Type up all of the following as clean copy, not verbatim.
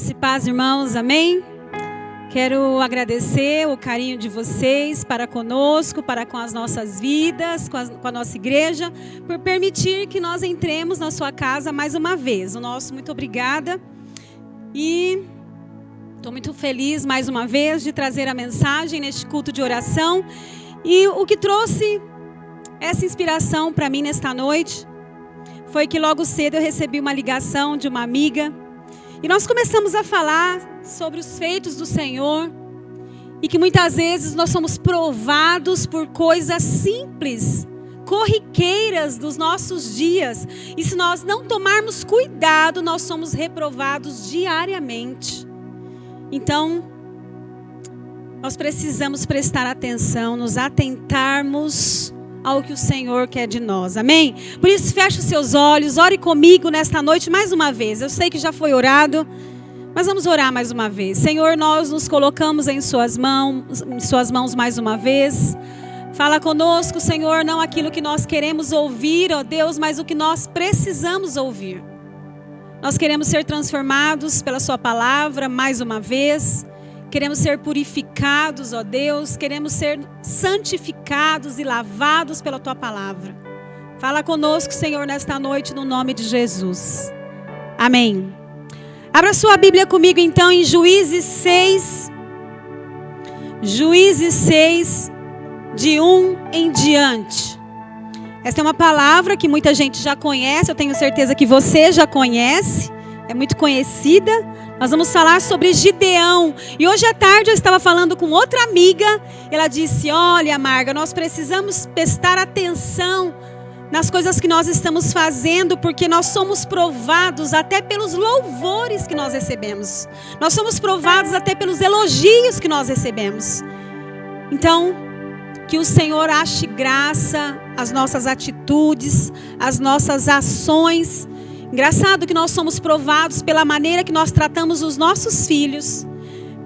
Graça e paz, irmãos, amém? Quero agradecer o carinho de vocês para conosco, para com as nossas vidas, com a nossa igreja, por permitir que nós entremos na sua casa mais uma vez. O nosso muito obrigada. E estou muito feliz mais uma vez de trazer a mensagem neste culto de oração. E o que trouxe essa inspiração para mim nesta noite foi que logo cedo eu recebi uma ligação de uma amiga. E nós começamos a falar sobre os feitos do Senhor e que muitas vezes nós somos provados por coisas simples, corriqueiras dos nossos dias. E se nós não tomarmos cuidado, nós somos reprovados diariamente. Então, nós precisamos prestar atenção, nos atentarmos ao que o Senhor quer de nós, amém? Por isso, feche os seus olhos, ore comigo nesta noite mais uma vez. Eu sei que já foi orado, mas vamos orar mais uma vez. Senhor, nós nos colocamos em suas mãos mais uma vez. Fala conosco, Senhor, não aquilo que nós queremos ouvir, ó Deus, mas o que nós precisamos ouvir. Nós queremos ser transformados pela sua palavra mais uma vez. Queremos ser purificados, ó Deus. Queremos ser santificados e lavados pela tua palavra. Fala conosco, Senhor, nesta noite, no nome de Jesus. Amém. Abra sua Bíblia comigo, então, em Juízes 6. Juízes 6, de 1 em diante. Esta é uma palavra que muita gente já conhece. Eu tenho certeza que você já conhece. É muito conhecida. Nós vamos falar sobre Gideão. E hoje à tarde eu estava falando com outra amiga. Ela disse, olha, Marga, nós precisamos prestar atenção nas coisas que nós estamos fazendo, porque nós somos provados até pelos louvores que nós recebemos. Nós somos provados até pelos elogios que nós recebemos. Então, que o Senhor ache graça às nossas atitudes, às nossas ações. Engraçado que nós somos provados pela maneira que nós tratamos os nossos filhos,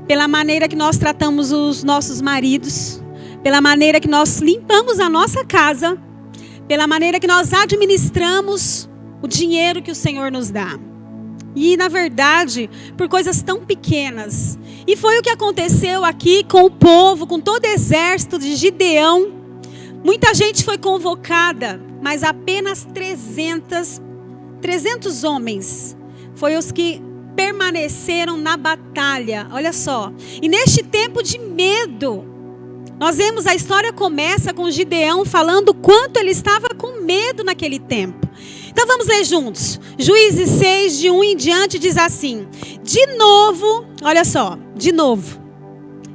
pela maneira que nós tratamos os nossos maridos, pela maneira que nós limpamos a nossa casa, pela maneira que nós administramos o dinheiro que o Senhor nos dá. E, na verdade, por coisas tão pequenas. E foi o que aconteceu aqui com o povo, com todo o exército de Gideão. Muita gente foi convocada, mas apenas 300 homens foi os que permaneceram na batalha. Olha só. E neste tempo de medo, nós vemos a história começa com Gideão falando o quanto ele estava com medo naquele tempo. Então vamos ler juntos. Juízes 6, de 1 em diante, diz assim. De novo, olha só, de novo.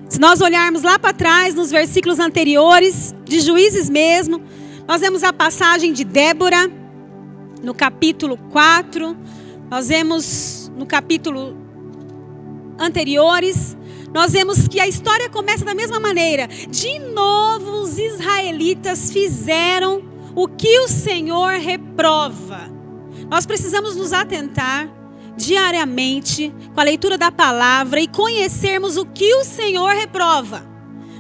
Se nós olharmos lá para trás, nos versículos anteriores, de Juízes mesmo, nós vemos a passagem de Débora, no capítulo 4, nós vemos no capítulo anteriores, nós vemos que a história começa da mesma maneira. De novo os israelitas fizeram o que o Senhor reprova. Nós precisamos nos atentar diariamente com a leitura da palavra e conhecermos o que o Senhor reprova.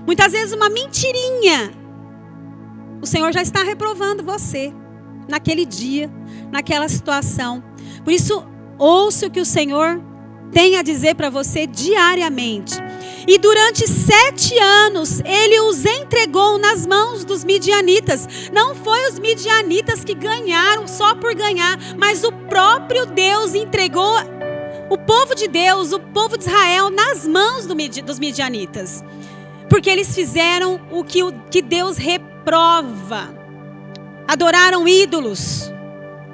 Muitas vezes uma mentirinha, o Senhor já está reprovando você naquele dia, naquela situação. Por isso, ouça o que o Senhor tem a dizer para você diariamente. E durante 7 anos, ele os entregou nas mãos dos midianitas. Não foi os midianitas que ganharam só por ganhar, mas o próprio Deus entregou o povo de Deus, o povo de Israel, nas mãos dos midianitas. Porque eles fizeram o que Deus reprova. Adoraram ídolos,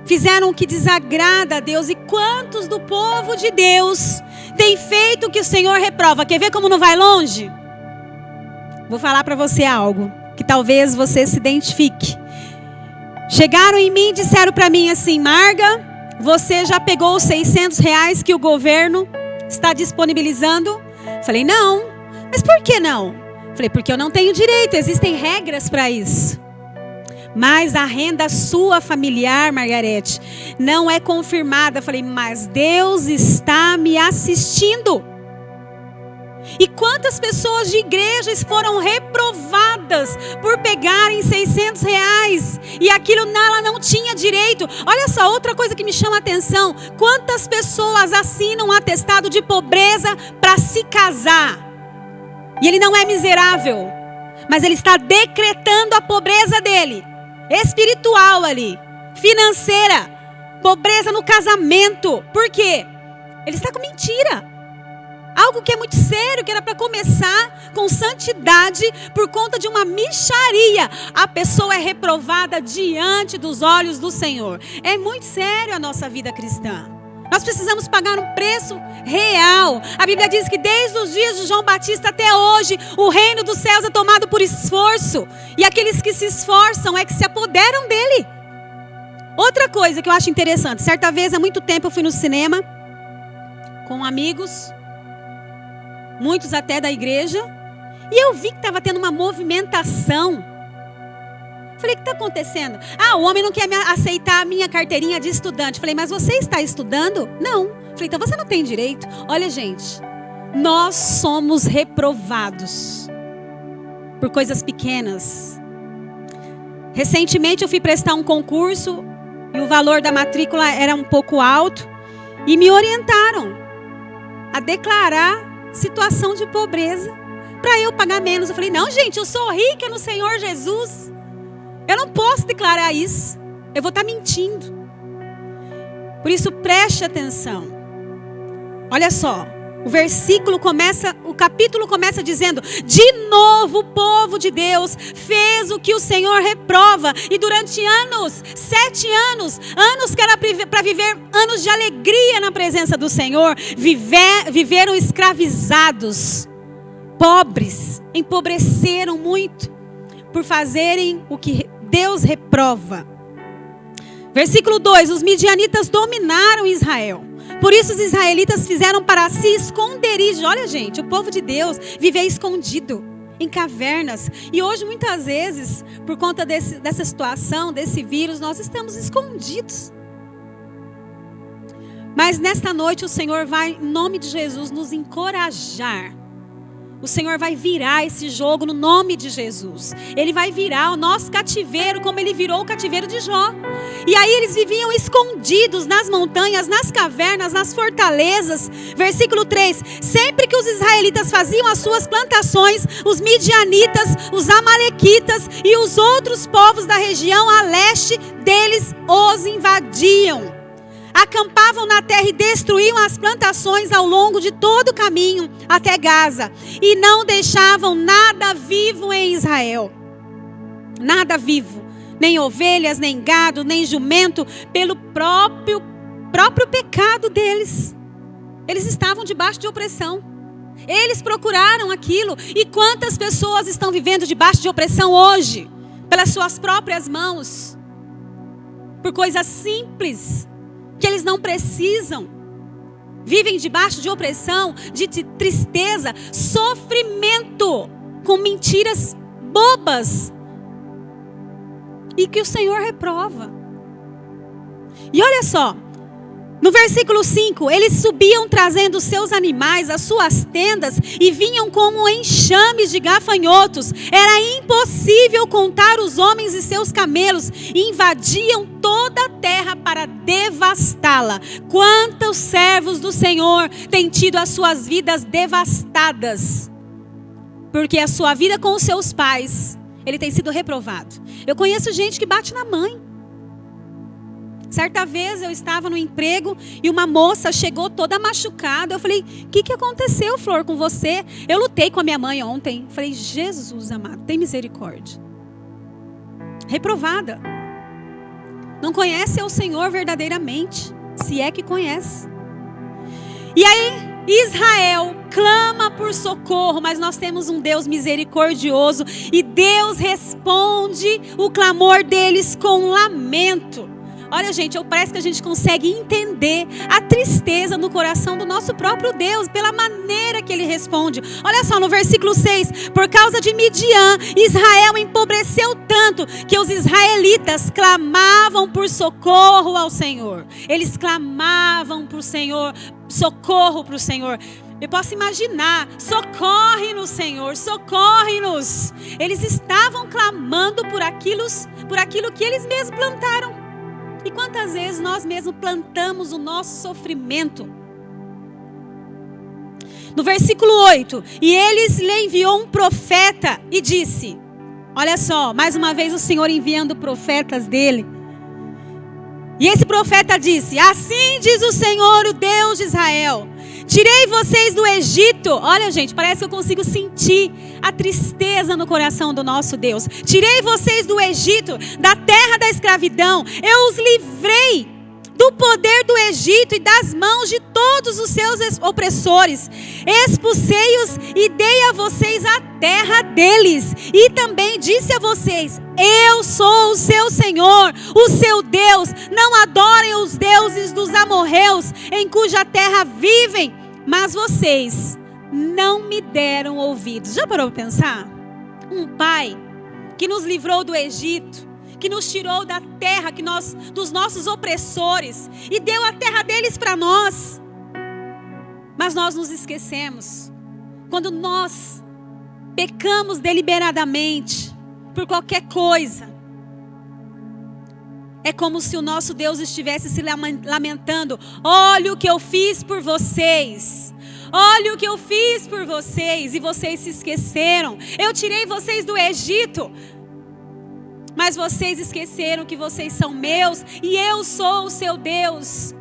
fizeram o que desagrada a Deus. E quantos do povo de Deus têm feito o que o Senhor reprova? Quer ver como não vai longe? Vou falar para você algo que talvez você se identifique. Chegaram em mim e disseram para mim assim, Marga, você já pegou os R$600 que o governo está disponibilizando? Falei, não. Mas por que não? Falei, porque eu não tenho direito, existem regras para isso. Mas a renda sua familiar, Margarete, não é confirmada. Falei, mas Deus está me assistindo. E quantas pessoas de igrejas foram reprovadas por pegarem R$600 e aquilo ela não tinha direito. Olha só, outra coisa que me chama a atenção: quantas pessoas assinam um atestado de pobreza para se casar? E ele não é miserável, mas ele está decretando a pobreza dele, espiritual ali, financeira, pobreza no casamento. Por quê? Ele está com mentira. Algo que é muito sério, que era para começar com santidade, por conta de uma mixaria, a pessoa é reprovada diante dos olhos do Senhor. É muito sério a nossa vida cristã. Nós precisamos pagar um preço real. A Bíblia diz que desde os dias de João Batista até hoje, o reino dos céus é tomado por esforço. E aqueles que se esforçam é que se apoderam dele. Outra coisa que eu acho interessante. Certa vez, há muito tempo, eu fui no cinema com amigos, muitos até da igreja, e eu vi que estava tendo uma movimentação. Falei, o que está acontecendo? O homem não quer aceitar a minha carteirinha de estudante. Falei, mas você está estudando? Não. Falei, então você não tem direito. Olha, gente, nós somos reprovados por coisas pequenas. Recentemente eu fui prestar um concurso e o valor da matrícula era um pouco alto, e me orientaram a declarar situação de pobreza para eu pagar menos. Eu falei, não, gente, eu sou rica no Senhor Jesus. Eu não posso declarar isso. Eu vou estar mentindo. Por isso, preste atenção. Olha só, o capítulo começa dizendo: de novo o povo de Deus fez o que o Senhor reprova. E durante anos, 7 anos que era para viver anos de alegria na presença do Senhor, viveram escravizados, pobres, empobreceram muito por fazerem o que Deus reprova. Versículo 2: os midianitas dominaram Israel. Por isso os israelitas fizeram para si esconderijo. Olha, gente, o povo de Deus vivia escondido em cavernas. E hoje, muitas vezes, por conta dessa situação, desse vírus, nós estamos escondidos. Mas nesta noite o Senhor vai, em nome de Jesus, nos encorajar. O Senhor vai virar esse jogo no nome de Jesus. Ele vai virar o nosso cativeiro como ele virou o cativeiro de Jó. E aí eles viviam escondidos nas montanhas, nas cavernas, nas fortalezas. Versículo 3: sempre que os israelitas faziam as suas plantações, os midianitas, os amalequitas e os outros povos da região a leste deles os invadiam. Acampavam na terra e destruíam as plantações ao longo de todo o caminho até Gaza. E não deixavam nada vivo em Israel. Nada vivo. Nem ovelhas, nem gado, nem jumento. Pelo próprio pecado deles. Eles estavam debaixo de opressão. Eles procuraram aquilo. E quantas pessoas estão vivendo debaixo de opressão hoje? Pelas suas próprias mãos. Por coisas simples que eles não precisam. Vivem debaixo de opressão, de tristeza, sofrimento, com mentiras bobas, e que o Senhor reprova. E olha só, no versículo 5, eles subiam trazendo seus animais, as suas tendas, e vinham como enxames de gafanhotos. Era impossível contar os homens e seus camelos, e invadiam toda a terra para devastá-la. Quantos servos do Senhor têm tido as suas vidas devastadas? Porque a sua vida com os seus pais, ele tem sido reprovado. Eu conheço gente que bate na mãe. Certa vez eu estava no emprego e uma moça chegou toda machucada. Eu falei, o que aconteceu, Flor, com você? Eu lutei com a minha mãe ontem. Eu falei, Jesus amado, tem misericórdia. Reprovada. Não conhece o Senhor verdadeiramente, se é que conhece. E aí Israel clama por socorro, mas nós temos um Deus misericordioso. E Deus responde o clamor deles com lamento. Olha, gente, parece que a gente consegue entender a tristeza no coração do nosso próprio Deus, pela maneira que ele responde. Olha só, no versículo 6, por causa de Midian, Israel empobreceu tanto que os israelitas clamavam por socorro ao Senhor. Eles clamavam por Senhor, socorro para o Senhor. Eu posso imaginar, socorre-nos, Senhor, socorre-nos. Eles estavam clamando por aquilo que eles mesmos plantaram. E quantas vezes nós mesmos plantamos o nosso sofrimento? No versículo 8, e eles lhe enviou um profeta e disse, olha só, mais uma vez o Senhor enviando profetas dele. E esse profeta disse, assim diz o Senhor, o Deus de Israel, tirei vocês do Egito. Olha, gente, parece que eu consigo sentir a tristeza no coração do nosso Deus. Tirei vocês do Egito, da terra da escravidão. Eu os livrei do poder do Egito e das mãos de todos os seus opressores. Expulsei-os e dei a vocês a terra deles. E também disse a vocês, eu sou o seu Senhor, o seu Deus. Não adorem os deuses dos amorreus, em cuja terra vivem. Mas vocês não me deram ouvidos. Já parou para pensar? Um pai que nos livrou do Egito, que nos tirou da terra dos nossos opressores e deu a terra deles para nós. Mas nós nos esquecemos. Quando nós pecamos deliberadamente por qualquer coisa, é como se o nosso Deus estivesse se lamentando. Olha o que eu fiz por vocês. Olha o que eu fiz por vocês. E vocês se esqueceram. Eu tirei vocês do Egito, mas vocês esqueceram que vocês são meus e eu sou o seu Deus.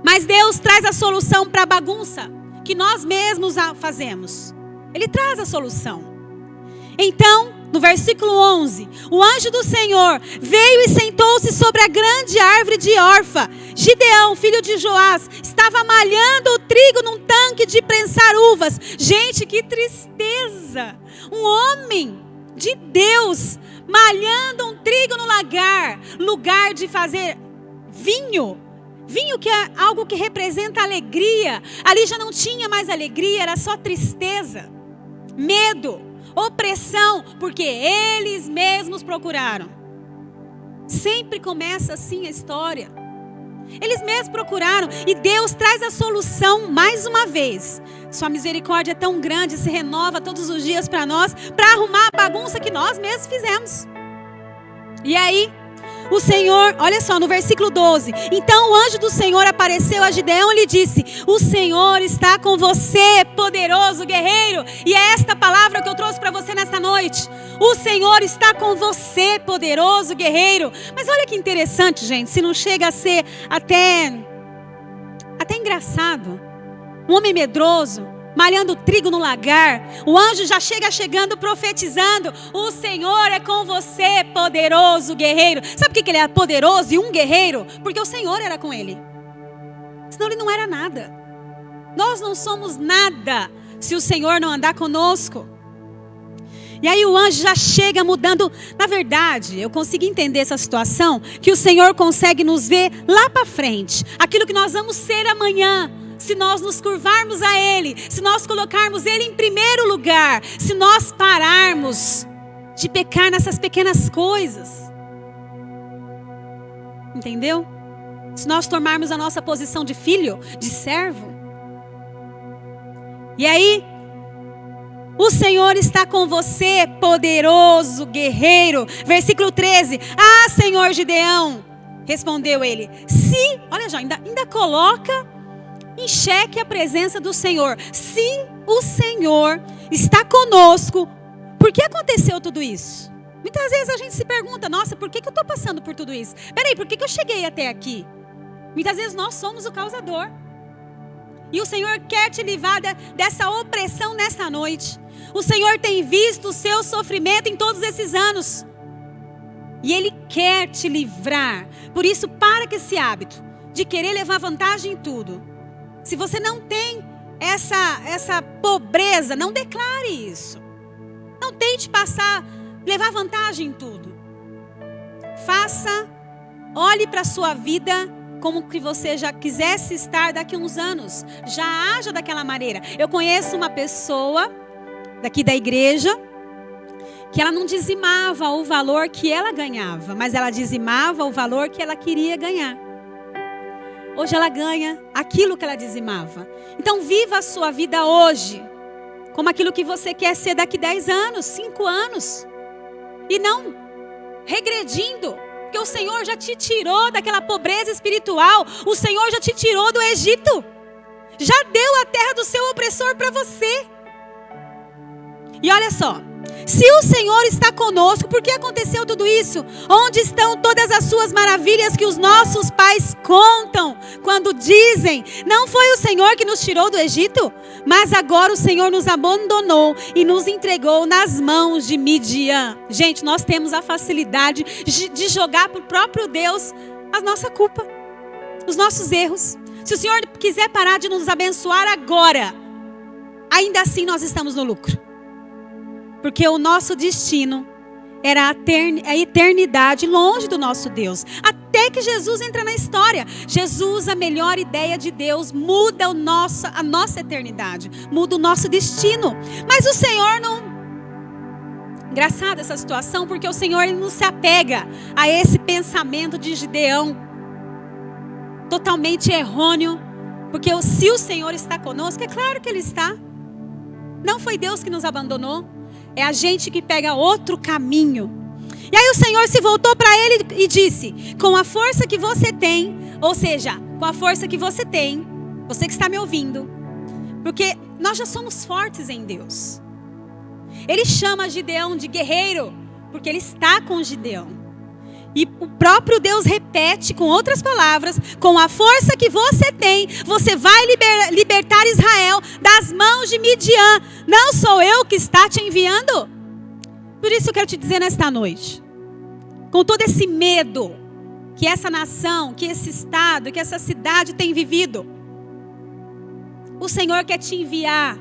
Mas Deus traz a solução para a bagunça que nós mesmos fazemos. Ele traz a solução. Então, no versículo 11, o anjo do Senhor veio e sentou-se sobre a grande árvore de Orfa. Gideão, filho de Joás, estava malhando o trigo num tanque de prensar uvas. Gente, que tristeza! Um homem de Deus malhando um trigo no lugar de fazer vinho. Vinho que é algo que representa alegria. Ali já não tinha mais alegria, era só tristeza, medo, opressão, porque eles mesmos procuraram. Sempre começa assim a história. Eles mesmos procuraram e Deus traz a solução mais uma vez. Sua misericórdia é tão grande, se renova todos os dias para nós, para arrumar a bagunça que nós mesmos fizemos. E aí, o Senhor, olha só, no versículo 12. Então o anjo do Senhor apareceu a Gideão e lhe disse, o Senhor está com você, poderoso guerreiro. E é esta palavra que eu trouxe para você nesta noite. O Senhor está com você, poderoso guerreiro. Mas olha que interessante, gente, se não chega a ser até engraçado. Um homem medroso, malhando trigo no lagar. O anjo já chegando profetizando. O Senhor é com você, poderoso guerreiro. Sabe por que ele era poderoso e um guerreiro? Porque o Senhor era com ele. Senão ele não era nada. Nós não somos nada se o Senhor não andar conosco. E aí o anjo já chega mudando. Na verdade, eu consigo entender essa situação, que o Senhor consegue nos ver lá para frente. Aquilo que nós vamos ser amanhã. Se nós nos curvarmos a Ele, se nós colocarmos Ele em primeiro lugar, se nós pararmos de pecar nessas pequenas coisas. Entendeu? Se nós tomarmos a nossa posição de filho, de servo. E aí, o Senhor está com você, poderoso guerreiro. Versículo 13. Ah, Senhor Gideão, respondeu ele. Se, olha já, ainda coloca em xeque a presença do Senhor. Se o Senhor está conosco, por que aconteceu tudo isso? Muitas vezes a gente se pergunta, nossa, por que eu estou passando por tudo isso? Peraí, por que eu cheguei até aqui? Muitas vezes nós somos o causador. E o Senhor quer te livrar dessa opressão nesta noite. O Senhor tem visto o seu sofrimento em todos esses anos. E Ele quer te livrar. Por isso, para com esse hábito de querer levar vantagem em tudo. Se você não tem essa pobreza, não declare isso. Não tente levar vantagem em tudo. Olhe para a sua vida como que você já quisesse estar daqui a uns anos. Já haja daquela maneira. Eu conheço uma pessoa daqui da igreja que ela não dizimava o valor que ela ganhava, mas ela dizimava o valor que ela queria ganhar. hoje ela ganha aquilo que ela dizimava. Então viva a sua vida hoje como aquilo que você quer ser daqui 10 anos, 5 anos. E não regredindo, porque o Senhor já te tirou daquela pobreza espiritual. O Senhor já te tirou do Egito. Já deu a terra do seu opressor para você. E olha só, se o Senhor está conosco, por que aconteceu tudo isso? Onde estão todas as suas maravilhas que os nossos pais contam quando dizem: não foi o Senhor que nos tirou do Egito? Mas agora o Senhor nos abandonou e nos entregou nas mãos de Midian. Gente, nós temos a facilidade de jogar para o próprio Deus a nossa culpa, os nossos erros. Se o Senhor quiser parar de nos abençoar agora, ainda assim nós estamos no lucro. Porque o nosso destino era a eternidade longe do nosso Deus. Até que Jesus entra na história. Jesus, a melhor ideia de Deus, muda a nossa eternidade. Muda o nosso destino. Mas o Senhor não... Engraçada essa situação, porque o Senhor ele não se apega a esse pensamento de Gideão. Totalmente errôneo. Porque se o Senhor está conosco, é claro que Ele está. Não foi Deus que nos abandonou. É a gente que pega outro caminho. E aí o Senhor se voltou para ele e disse: com a força que você tem, ou seja, com a força que você tem, você que está me ouvindo, porque nós já somos fortes em Deus. Ele chama Gideão de guerreiro, porque ele está com Gideão. E o próprio Deus repete com outras palavras: com a força que você tem, você vai libertar Israel das mãos de Midian. Não sou eu que está te enviando? Por isso eu quero te dizer nesta noite, com todo esse medo que essa nação, que esse estado, que essa cidade tem vivido, o Senhor quer te enviar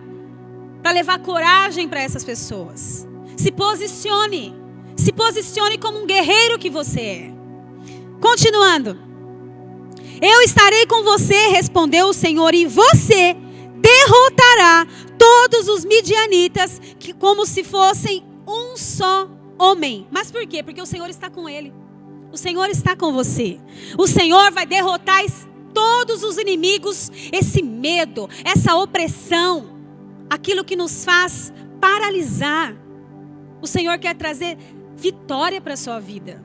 para levar coragem para essas pessoas. Se posicione. Se posicione como um guerreiro que você é. Continuando. Eu estarei com você, respondeu o Senhor, e você derrotará todos os midianitas como se fossem um só homem. Mas por quê? Porque o Senhor está com ele. O Senhor está com você. O Senhor vai derrotar todos os inimigos, esse medo, essa opressão, aquilo que nos faz paralisar. O Senhor quer trazer vitória para a sua vida.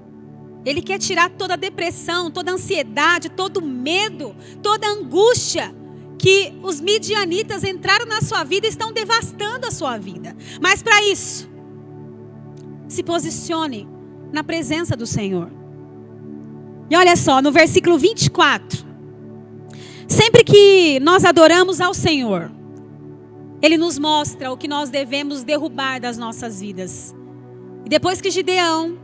Ele quer tirar toda a depressão, toda a ansiedade, todo o medo, toda a angústia que os midianitas entraram na sua vida e estão devastando a sua vida. Mas para isso, se posicione na presença do Senhor. E olha só, no versículo 24. Sempre que nós adoramos ao Senhor, Ele nos mostra o que nós devemos derrubar das nossas vidas. E depois que Gideão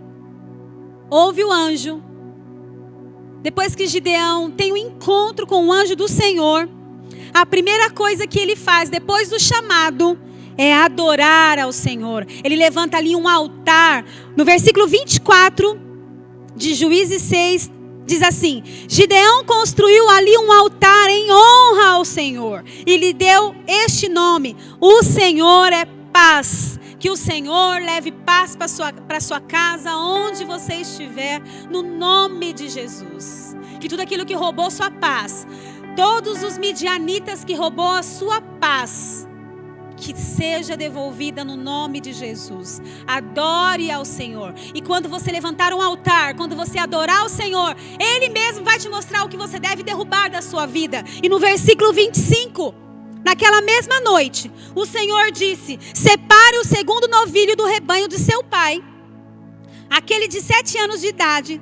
ouve o anjo, depois que Gideão tem um encontro com o anjo do Senhor, a primeira coisa que ele faz depois do chamado é adorar ao Senhor. Ele levanta ali um altar. No versículo 24 de Juízes 6, diz assim: Gideão construiu ali um altar em honra ao Senhor e lhe deu este nome: o Senhor é paz. Que o Senhor leve paz para sua casa, onde você estiver, no nome de Jesus. Que tudo aquilo que roubou sua paz, todos os midianitas que roubou a sua paz, que seja devolvida no nome de Jesus. Adore ao Senhor. E quando você levantar um altar, quando você adorar o Senhor, Ele mesmo vai te mostrar o que você deve derrubar da sua vida. E no versículo 25... naquela mesma noite, o Senhor disse: separe o segundo novilho do rebanho de seu pai, aquele de 7 anos de idade.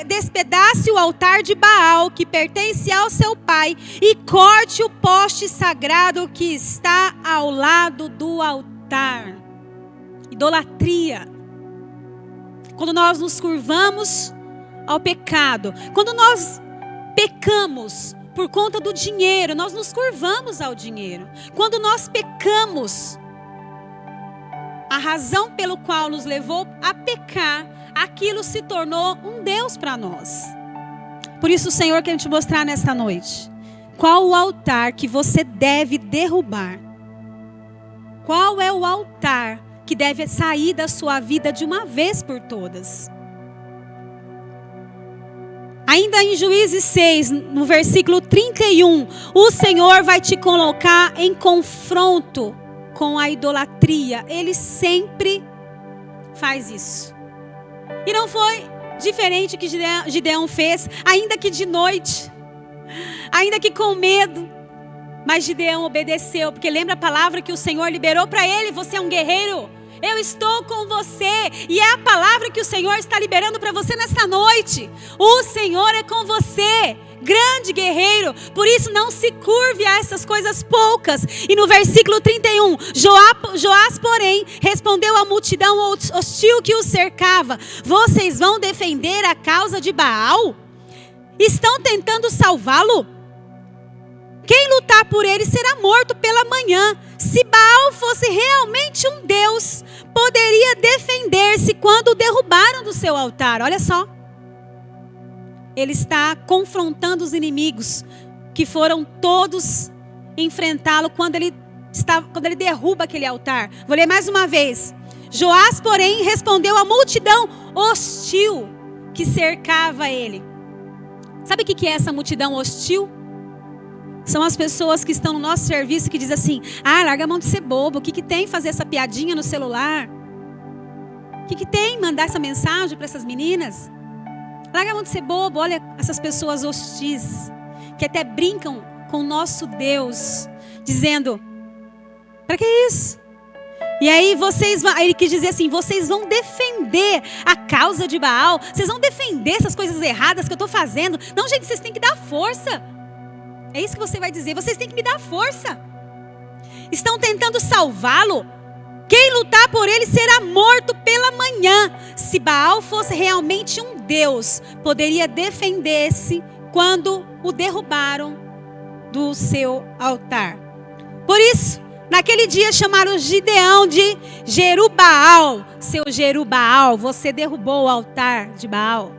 Despedace o altar de Baal, que pertence ao seu pai, e corte o poste sagrado que está ao lado do altar. Idolatria. Quando nós nos curvamos ao pecado, quando nós pecamos por conta do dinheiro, nós nos curvamos ao dinheiro. Quando nós pecamos, a razão pelo qual nos levou a pecar, aquilo se tornou um Deus para nós. Por isso o Senhor quer te mostrar nesta noite qual o altar que você deve derrubar. Qual é o altar que deve sair da sua vida de uma vez por todas. Ainda em Juízes 6, no versículo 31, o Senhor vai te colocar em confronto com a idolatria. Ele sempre faz isso. E não foi diferente que Gideão fez, ainda que de noite, ainda que com medo. Mas Gideão obedeceu, porque lembra a palavra que o Senhor liberou para ele: você é um guerreiro, eu estou com você. E é a palavra que o Senhor está liberando para você nesta noite. O Senhor é com você, grande guerreiro. Por isso não se curve a essas coisas poucas. E no versículo 31, Joás, porém, respondeu à multidão hostil que o cercava: vocês vão defender a causa de Baal? Estão tentando salvá-lo? Quem lutar por ele será morto pela manhã. Se Baal fosse realmente um Deus, poderia defender-se quando o derrubaram do seu altar. Olha só. Ele está confrontando os inimigos que foram todos enfrentá-lo quando ele derruba aquele altar. Vou ler mais uma vez. Joás, porém, respondeu à multidão hostil que cercava ele. Sabe o que é essa multidão hostil? São as pessoas que estão no nosso serviço que dizem assim: larga a mão de ser bobo. O que tem fazer essa piadinha no celular? O que tem mandar essa mensagem para essas meninas? Larga a mão de ser bobo. Olha essas pessoas hostis, que até brincam com o nosso Deus, dizendo: para que isso? E aí ele quis dizer assim: vocês vão defender a causa de Baal? Vocês vão defender essas coisas erradas que eu estou fazendo? Não, gente, vocês têm que dar força. É isso que você vai dizer: vocês têm que me dar força. Estão tentando salvá-lo? Quem lutar por ele será morto pela manhã. Se Baal fosse realmente um Deus, poderia defender-se quando o derrubaram do seu altar. Por isso, naquele dia chamaram Gideão de Jerubaal. Seu Jerubaal, você derrubou o altar de Baal.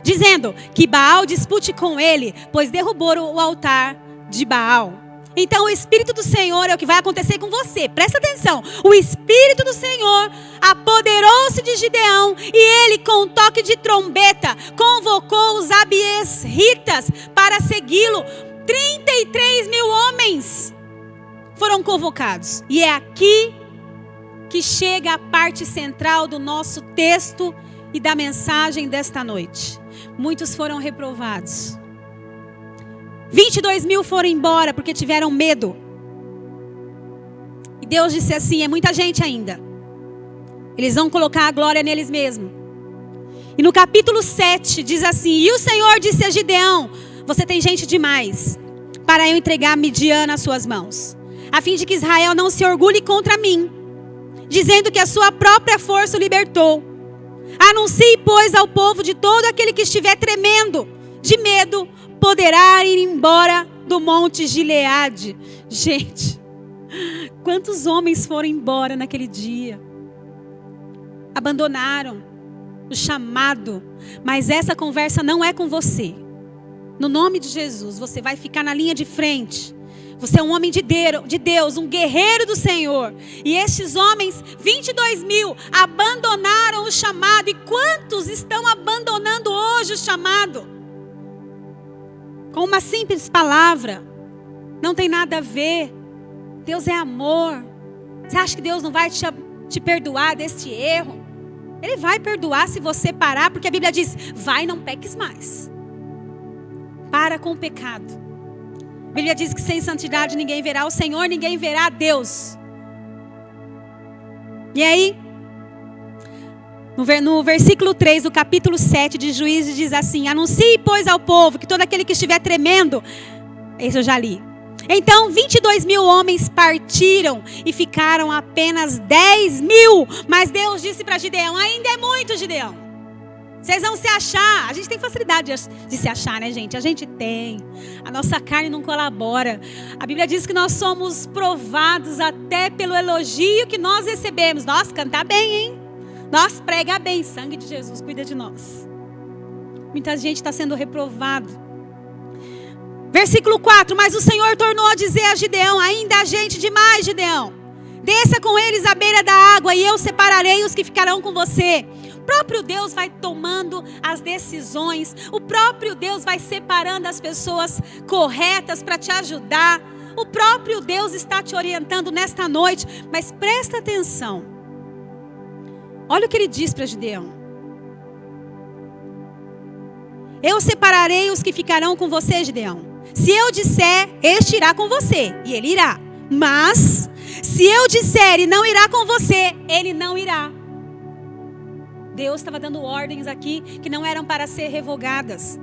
Dizendo que Baal dispute com ele, pois derrubou o altar de Baal. Então o Espírito do Senhor é o que vai acontecer com você. Presta atenção. O Espírito do Senhor apoderou-se de Gideão e ele, com um toque de trombeta, convocou os abiesritas para segui-lo. 33 mil homens foram convocados. E é aqui que chega a parte central do nosso texto e da mensagem desta noite. Muitos foram reprovados. 22 mil foram embora porque tiveram medo. E Deus disse assim: é muita gente ainda. Eles vão colocar a glória neles mesmos. E no capítulo 7 diz assim: e o Senhor disse a Gideão: você tem gente demais para eu entregar Midian nas suas mãos, a fim de que Israel não se orgulhe contra mim, dizendo que a sua própria força o libertou. Anuncie, pois, ao povo de todo aquele que estiver tremendo de medo, poderá ir embora do monte Gileade. Gente, quantos homens foram embora naquele dia? Abandonaram o chamado. Mas essa conversa não é com você. No nome de Jesus, você vai ficar na linha de frente. Você é um homem de Deus, um guerreiro do Senhor. E estes homens, 22 mil, abandonaram o chamado. E quantos estão abandonando hoje o chamado? Com uma simples palavra. Não tem nada a ver. Deus é amor. Você acha que Deus não vai te perdoar deste erro? Ele vai perdoar se você parar, porque a Bíblia diz: vai e não peques mais. Para com o pecado. A Bíblia diz que sem santidade ninguém verá o Senhor, ninguém verá Deus. E aí, no versículo 3 do capítulo 7 de Juízes diz assim: anuncie, pois, ao povo que todo aquele que estiver tremendo, esse eu já li. Então 22 mil homens partiram e ficaram apenas 10 mil. Mas Deus disse para Gideão: ainda é muito, Gideão. Vocês vão se achar. A gente tem facilidade de se achar, né, gente? A gente tem. A nossa carne não colabora. A Bíblia diz que nós somos provados até pelo elogio que nós recebemos. Nós cantar bem, hein? Nós prega bem. Sangue de Jesus cuida de nós. Muita gente está sendo reprovado. Versículo 4. Mas o Senhor tornou a dizer a Gideão: ainda há gente demais, Gideão. Desça com eles à beira da água e eu separarei os que ficarão com você. próprio Deus vai tomando as decisões, o próprio Deus vai separando as pessoas corretas para te ajudar, o próprio Deus está te orientando nesta noite, mas presta atenção, olha o que ele diz para Gideão: eu separarei os que ficarão com você, Gideão. Se eu disser, este irá com você, e ele irá. Mas, se eu disser e não irá com você, ele não irá. Deus estava dando ordens aqui que não eram para ser revogadas.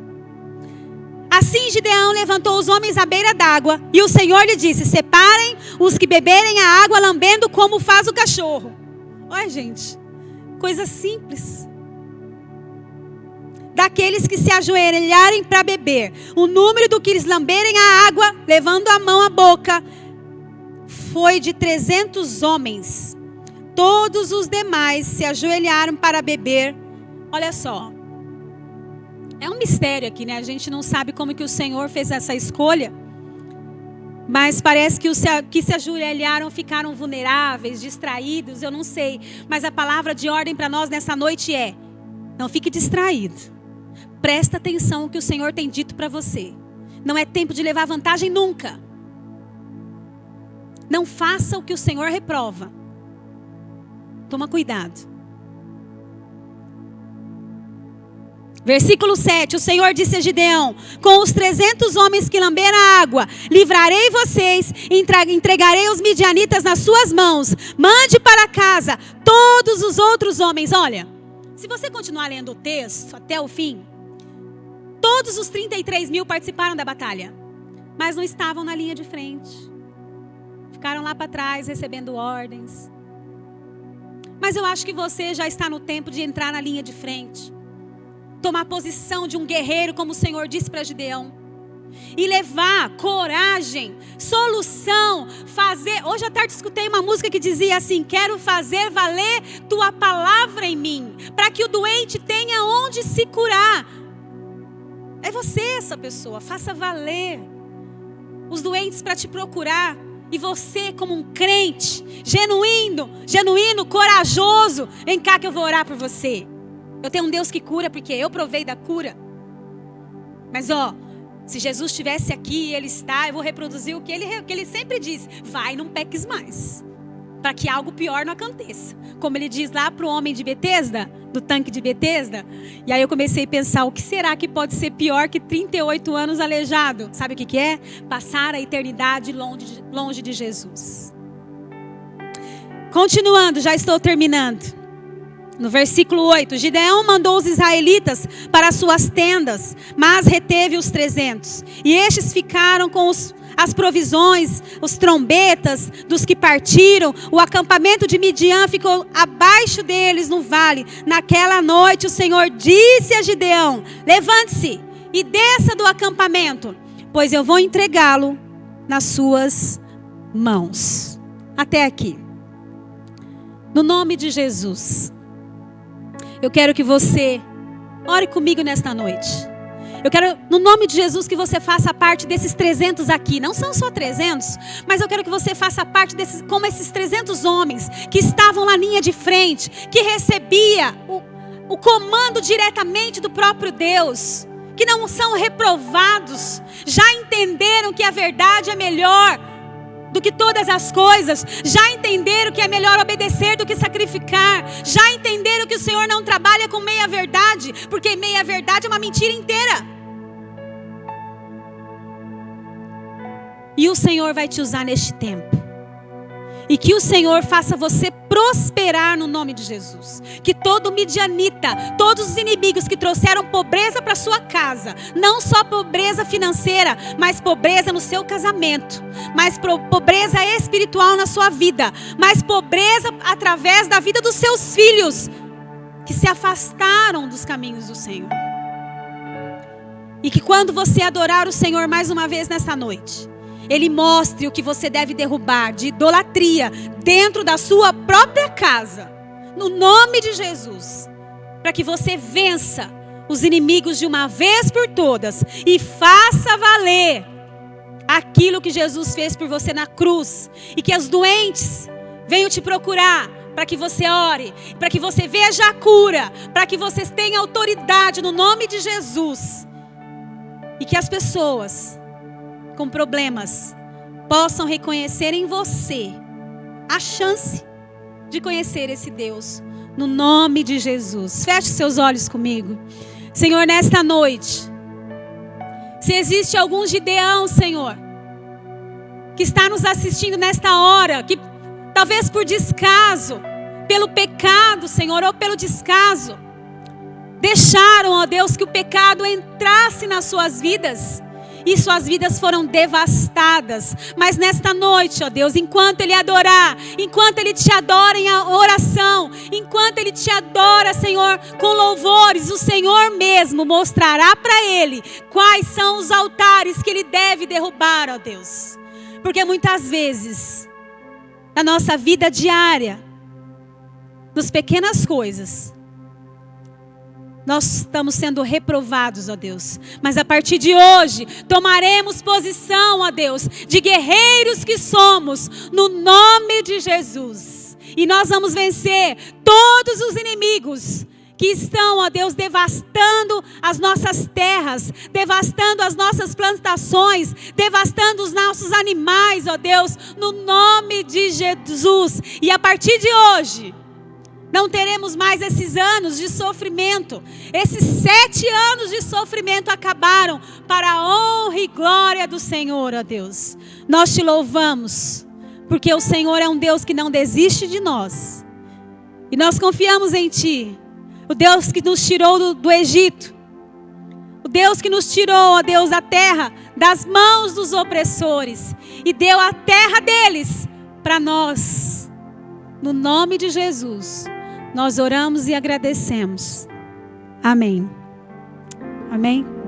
Assim Gideão levantou os homens à beira d'água, e o Senhor lhe disse: separem os que beberem a água lambendo como faz o cachorro. Olha, gente, coisa simples. Daqueles que se ajoelharem para beber, o número do que eles lamberem a água, levando a mão à boca, foi de 300 homens. Todos os demais se ajoelharam para beber. Olha só, é um mistério aqui, né? A gente não sabe como que o Senhor fez essa escolha, mas parece que os que se ajoelharam ficaram vulneráveis, distraídos, eu não sei. Mas a palavra de ordem para nós nessa noite é: não fique distraído. Presta atenção no que o Senhor tem dito para você. Não é tempo de levar vantagem nunca. Não faça o que o Senhor reprova. Toma cuidado. Versículo 7. O Senhor disse a Gideão: com os 300 homens que lamberam a água, livrarei vocês, entregarei os midianitas nas suas mãos. Mande para casa todos os outros homens. Olha, se você continuar lendo o texto até o fim, todos os 33 mil participaram da batalha, mas não estavam na linha de frente. Ficaram lá para trás recebendo ordens. Mas eu acho que você já está no tempo de entrar na linha de frente. Tomar a posição de um guerreiro, como o Senhor disse para Gideão. E levar coragem, solução, fazer. Hoje à tarde escutei uma música que dizia assim: quero fazer valer tua palavra em mim, para que o doente tenha onde se curar. É você essa pessoa, faça valer. Os doentes para te procurar. E você como um crente, genuíno, corajoso, vem cá que eu vou orar por você. Eu tenho um Deus que cura, porque eu provei da cura. Mas se Jesus estivesse aqui e Ele está, eu vou reproduzir o que ele sempre diz: vai, não peques mais, para que algo pior não aconteça. Como Ele diz lá para o homem de Betesda, do tanque de Betesda. E aí eu comecei a pensar: o que será que pode ser pior que 38 anos aleijado? Sabe o que é? Passar a eternidade longe de Jesus. Continuando, já estou terminando. No versículo 8, Gideão mandou os israelitas para as suas tendas, mas reteve os 300. E estes ficaram com as provisões, os trombetas dos que partiram. O acampamento de Midian ficou abaixo deles no vale. Naquela noite o Senhor disse a Gideão: levante-se e desça do acampamento, pois eu vou entregá-lo nas suas mãos. Até aqui. No nome de Jesus, eu quero que você ore comigo nesta noite. Eu quero, no nome de Jesus, que você faça parte desses 300 aqui. Não são só 300, mas eu quero que você faça parte desses, como esses 300 homens que estavam na linha de frente, que recebia o comando diretamente do próprio Deus, que não são reprovados, já entenderam que a verdade é melhor do que todas as coisas, já entenderam que é melhor obedecer do que sacrificar, já entenderam que o Senhor não trabalha com meia verdade, porque meia verdade é uma mentira inteira. E o Senhor vai te usar neste tempo. E que o Senhor faça você prosperar no nome de Jesus. Que todo midianita, todos os inimigos que trouxeram pobreza para sua casa, não só pobreza financeira, mas pobreza no seu casamento, mas pobreza espiritual na sua vida, mas pobreza através da vida dos seus filhos, que se afastaram dos caminhos do Senhor. E que quando você adorar o Senhor mais uma vez nessa noite, Ele mostre o que você deve derrubar de idolatria dentro da sua própria casa, no nome de Jesus, para que você vença os inimigos de uma vez por todas e faça valer aquilo que Jesus fez por você na cruz, e que os doentes venham te procurar para que você ore, para que você veja a cura, para que você tenha autoridade no nome de Jesus. E que as pessoas com problemas possam reconhecer em você a chance de conhecer esse Deus, no nome de Jesus. Feche seus olhos comigo. Senhor, nesta noite, se existe algum Gideão, Senhor, que está nos assistindo nesta hora, que talvez por descaso, pelo pecado, Senhor, ou pelo descaso, deixaram, ó Deus, que o pecado entrasse nas suas vidas, e suas vidas foram devastadas. Mas nesta noite, ó Deus, enquanto ele adorar, enquanto ele te adora em oração, enquanto ele te adora, Senhor, com louvores, o Senhor mesmo mostrará para ele quais são os altares que ele deve derrubar, ó Deus. Porque muitas vezes, na nossa vida diária, nas pequenas coisas, nós estamos sendo reprovados, ó Deus. Mas a partir de hoje, tomaremos posição, ó Deus, de guerreiros que somos, no nome de Jesus. E nós vamos vencer todos os inimigos que estão, ó Deus, devastando as nossas terras, devastando as nossas plantações, devastando os nossos animais, ó Deus, no nome de Jesus. E a partir de hoje, não teremos mais esses anos de sofrimento. Esses 7 anos de sofrimento acabaram para a honra e glória do Senhor, ó Deus. Nós te louvamos, porque o Senhor é um Deus que não desiste de nós. E nós confiamos em Ti. O Deus que nos tirou do Egito. O Deus que nos tirou, ó Deus, da terra, das mãos dos opressores. E deu a terra deles para nós. No nome de Jesus, nós oramos e agradecemos. Amém. Amém.